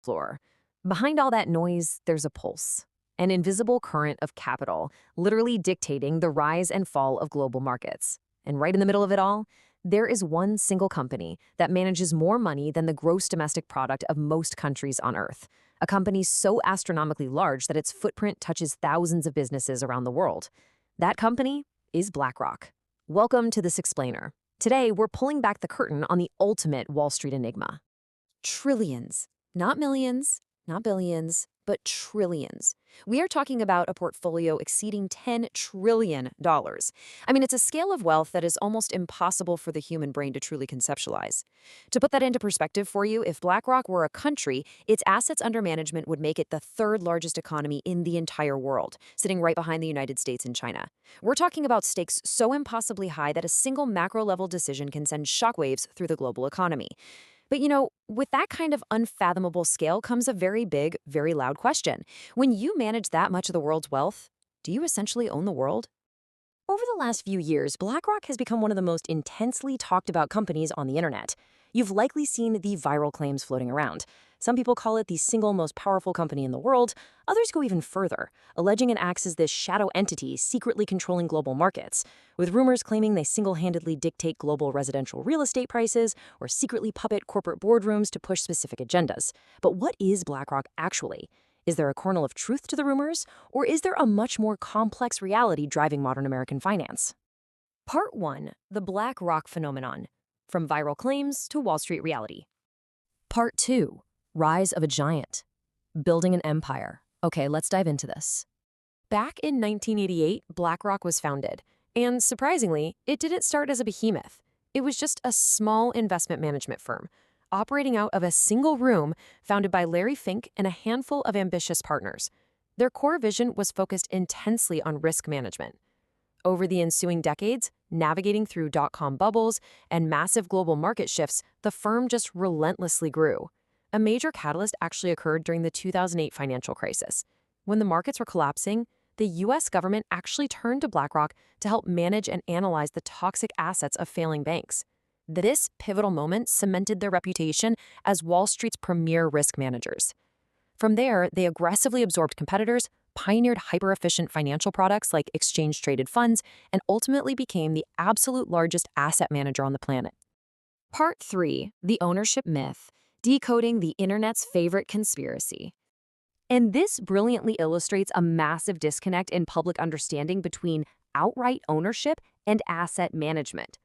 floor. Behind all that noise, there's a pulse, an invisible current of capital, literally dictating the rise and fall of global markets. And right in the middle of it all, there is one single company that manages more money than the gross domestic product of most countries on Earth. A company so astronomically large that its footprint touches thousands of businesses around the world. That company is BlackRock. Welcome to this explainer. Today, we're pulling back the curtain on the ultimate Wall Street enigma. Trillions, not millions, not billions, but trillions. We are talking about a portfolio exceeding $10 trillion. I mean, it's a scale of wealth that is almost impossible for the human brain to truly conceptualize. To put that into perspective for you, if BlackRock were a country, its assets under management would make it the third largest economy in the entire world, sitting right behind the United States and China. We're talking about stakes so impossibly high that a single macro-level decision can send shockwaves through the global economy. But with that kind of unfathomable scale comes a very big, very loud question. When you manage that much of the world's wealth, do you essentially own the world? Over the last few years, BlackRock has become one of the most intensely talked about companies on the internet. You've likely seen the viral claims floating around. Some people call it the single most powerful company in the world. Others go even further, alleging it acts as this shadow entity secretly controlling global markets, with rumors claiming they single-handedly dictate global residential real estate prices or secretly puppet corporate boardrooms to push specific agendas. But what is BlackRock actually? Is there a kernel of truth to the rumors, or is there a much more complex reality driving modern American finance? Part 1. The BlackRock Phenomenon. From viral claims to Wall Street reality. Part 2. Rise of a giant. Building an empire. Okay, let's dive into this. Back in 1988, BlackRock was founded. And surprisingly, it didn't start as a behemoth. It was just a small investment management firm, operating out of a single room founded by Larry Fink and a handful of ambitious partners. Their core vision was focused intensely on risk management. Over the ensuing decades, navigating through dot-com bubbles and massive global market shifts, the firm just relentlessly grew. A major catalyst actually occurred during the 2008 financial crisis. When the markets were collapsing, the U.S. government actually turned to BlackRock to help manage and analyze the toxic assets of failing banks. This pivotal moment cemented their reputation as Wall Street's premier risk managers. From there, they aggressively absorbed competitors, pioneered hyper-efficient financial products like exchange-traded funds, and ultimately became the absolute largest asset manager on the planet. Part 3. The Ownership Myth. Decoding the Internet's favorite conspiracy. And this brilliantly illustrates a massive disconnect in public understanding between outright ownership and asset management.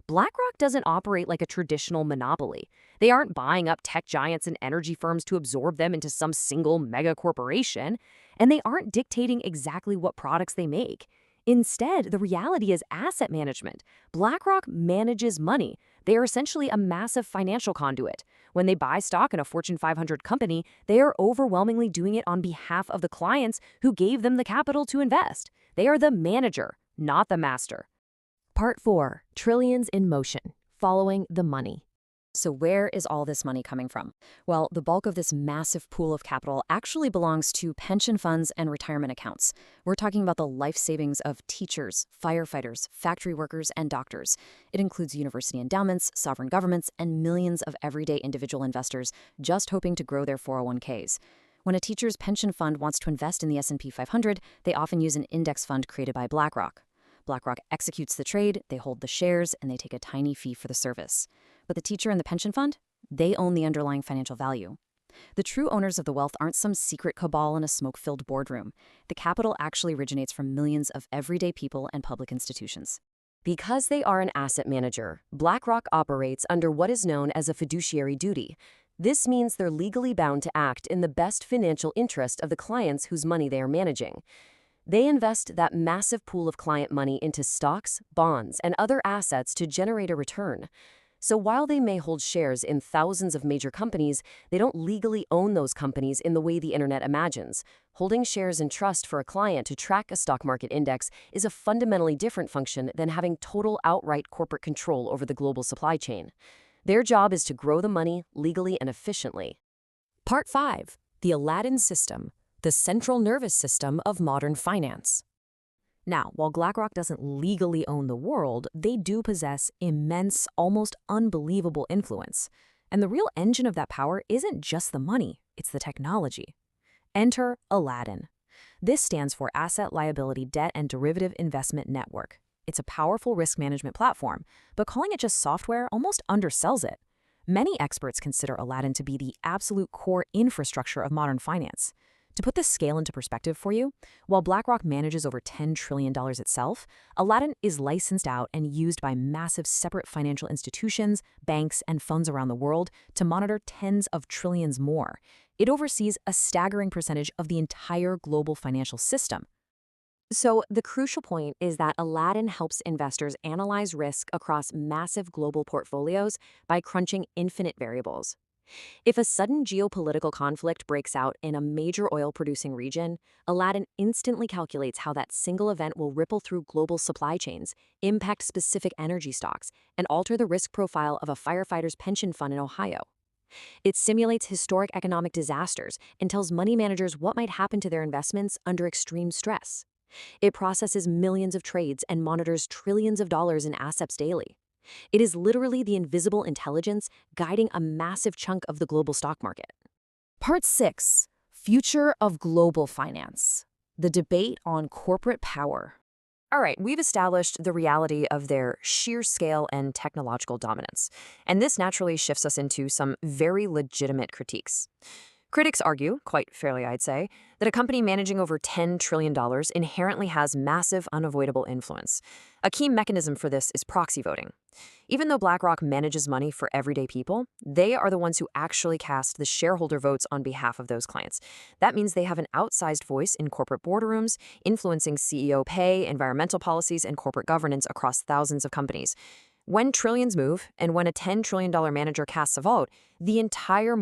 BlackRock doesn't operate like a traditional monopoly. They aren't buying up tech giants and energy firms to absorb them into some single mega corporation, and they aren't dictating exactly what products they make. Instead, the reality is asset management. BlackRock manages money. They are essentially a massive financial conduit. When they buy stock in a Fortune 500 company, they are overwhelmingly doing it on behalf of the clients who gave them the capital to invest. They are the manager, not the master. Part 4. Trillions in motion. Following the money. So where is all this money coming from? Well, the bulk of this massive pool of capital actually belongs to pension funds and retirement accounts. We're talking about the life savings of teachers, firefighters, factory workers, and doctors. It includes university endowments, sovereign governments, and millions of everyday individual investors just hoping to grow their 401ks. When a teacher's pension fund wants to invest in the S&P 500, they often use an index fund created by BlackRock. BlackRock executes the trade, they hold the shares, and they take a tiny fee for the service. But the teacher and the pension fund? They own the underlying financial value. The true owners of the wealth aren't some secret cabal in a smoke-filled boardroom. The capital actually originates from millions of everyday people and public institutions. Because they are an asset manager, BlackRock operates under what is known as a fiduciary duty. This means they're legally bound to act in the best financial interest of the clients whose money they are managing. They invest that massive pool of client money into stocks, bonds, and other assets to generate a return. So while they may hold shares in thousands of major companies, they don't legally own those companies in the way the internet imagines. Holding shares in trust for a client to track a stock market index is a fundamentally different function than having total outright corporate control over the global supply chain. Their job is to grow the money legally and efficiently. Part 5. The Aladdin System. The central nervous system of modern finance. Now, while BlackRock doesn't legally own the world, they do possess immense, almost unbelievable influence. And the real engine of that power isn't just the money, It's the technology. Enter Aladdin. This stands for Asset Liability Debt and Derivative Investment Network. It's a powerful risk management platform, but calling it just software almost undersells it. Many experts consider Aladdin to be the absolute core infrastructure of modern finance. To put this scale into perspective for you, while BlackRock manages over $10 trillion itself, Aladdin is licensed out and used by massive separate financial institutions, banks, and funds around the world to monitor tens of trillions more. It oversees a staggering percentage of the entire global financial system. So, the crucial point is that Aladdin helps investors analyze risk across massive global portfolios by crunching infinite variables. If a sudden geopolitical conflict breaks out in a major oil-producing region, Aladdin instantly calculates how that single event will ripple through global supply chains, impact specific energy stocks, and alter the risk profile of a firefighter's pension fund in Ohio. It simulates historic economic disasters and tells money managers what might happen to their investments under extreme stress. It processes millions of trades and monitors trillions of dollars in assets daily. It is literally the invisible intelligence guiding a massive chunk of the global stock market. Part 6. Future of Global Finance. The debate on corporate power. All right, we've established the reality of their sheer scale and technological dominance, and this naturally shifts us into some very legitimate critiques. Critics argue, quite fairly I'd say, that a company managing over $10 trillion inherently has massive unavoidable influence. A key mechanism for this is proxy voting. Even though BlackRock manages money for everyday people, they are the ones who actually cast the shareholder votes on behalf of those clients. That means they have an outsized voice in corporate boardrooms, influencing CEO pay, environmental policies, and corporate governance across thousands of companies. When trillions move, and when a $10 trillion manager casts a vote, the entire